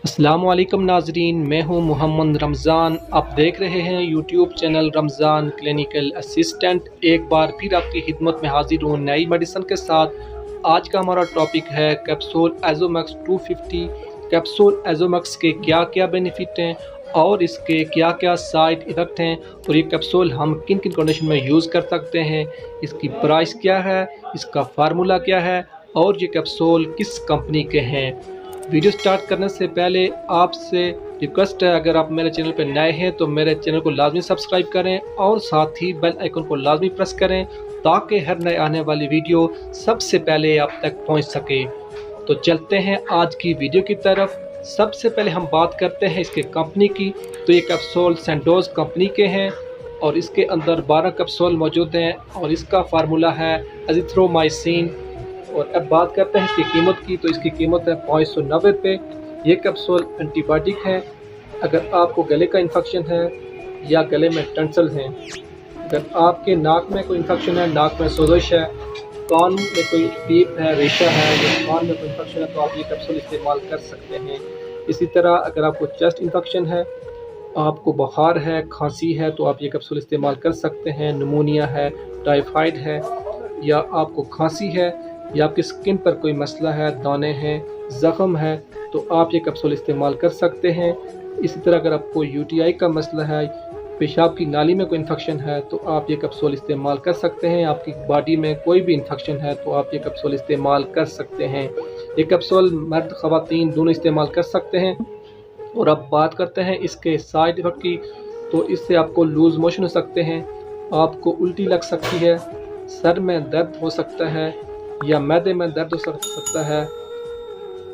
अस्सलाम वालेकुम नाजरीन, मैं हूं मोहम्मद रमज़ान। आप देख रहे हैं YouTube channel Ramzan clinical assistant. एक बार फिर आपकी खिदमत में हाजिर हूं नई मेडिसिन के साथ। आज का हमारा टॉपिक है कैप्सूल एज़ोमैक्स 250। कैप्सूल एज़ोमैक्स के क्या क्या बेनिफिट हैं और इसके क्या क्या साइड इफ़ेक्ट हैं, और ये कैप्सूल हम किन किन कंडीशन में यूज़ कर सकते हैं, इसकी प्राइस क्या है, इसका फार्मूला क्या है और ये कैप्सूल किस कंपनी के हैं। वीडियो स्टार्ट करने से पहले आपसे रिक्वेस्ट है, अगर आप मेरे चैनल पर नए हैं तो मेरे चैनल को लाजमी सब्सक्राइब करें और साथ ही बेल आइकन को लाजमी प्रेस करें ताकि हर नए आने वाली वीडियो सबसे पहले आप तक पहुंच सके। तो चलते हैं आज की वीडियो की तरफ। सबसे पहले हम बात करते हैं इसके कंपनी की। तो ये कैप्सूल सेंडोज कंपनी के हैं और इसके अंदर 12 कैप्सूल मौजूद हैं और इसका फार्मूला है एजिथ्रोमाइसिन। और अब बात करते हैं इसकी कीमत की। तो इसकी कीमत है 590 रुपये। ये कैप्सूल एंटीबायोटिक है। अगर आपको गले का इन्फेक्शन है या गले में टंसल हैं, अगर आपके नाक में कोई इन्फेक्शन है, नाक में सोजिश है, कान में कोई टीप है, रेशा है या कान में कोई इन्फेक्शन है, तो आप ये कैप्सूल इस्तेमाल कर सकते हैं। इसी तरह अगर आपको चेस्ट इन्फेक्शन है, आपको बुखार है, खांसी है, तो आप ये कैप्सूल इस्तेमाल कर सकते हैं। निमोनिया है, टाइफाइड है या आपको खांसी है या आपकी स्किन पर कोई मसला है, दाने हैं, ज़ख़म है, तो आप ये कैप्सूल इस्तेमाल कर सकते हैं। इसी तरह अगर आपको यूटीआई का मसला है, पेशाब की नाली में कोई इन्फेक्शन है, तो आप ये कैप्सूल इस्तेमाल कर सकते हैं। आपकी बॉडी में कोई भी इन्फेक्शन है तो आप ये कैप्सूल इस्तेमाल कर सकते हैं। ये कैप्सूल मर्द ख़वातीन दोनों इस्तेमाल कर सकते हैं। और अब बात करते हैं इसके साइड इफ़ेक्ट की। तो इससे आपको लूज़ मोशन हो सकते हैं, आपको उल्टी लग सकती है, सर में दर्द हो सकता है या मैदे में दर्द हो सकता है।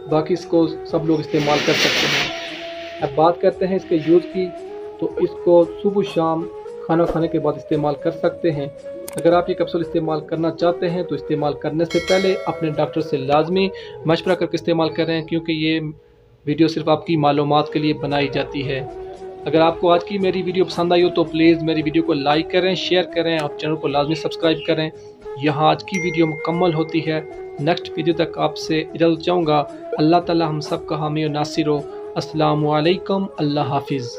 बाकी इसको सब लोग इस्तेमाल कर सकते हैं। अब बात करते हैं इसके यूज़ की। तो इसको सुबह शाम खाना खाने के बाद इस्तेमाल कर सकते हैं। अगर आप ये कैप्सूल इस्तेमाल करना चाहते हैं तो इस्तेमाल करने से पहले अपने डॉक्टर से लाजमी मशवरा करके इस्तेमाल करें, क्योंकि ये वीडियो सिर्फ आपकी मालूमात के लिए बनाई जाती है। अगर आपको आज की मेरी वीडियो पसंद आई हो तो प्लीज़ मेरी वीडियो को लाइक करें, शेयर करें और चैनल को लाजमी सब्सक्राइब करें। यहाँ आज की वीडियो मुकम्मल होती है। नेक्स्ट वीडियो तक आपसे इजाज़त चाहूँगा। अल्लाह ताला हम सब का हामी और नासिर हो। अस्सलामु अलैकुम, अल्लाह हाफिज़।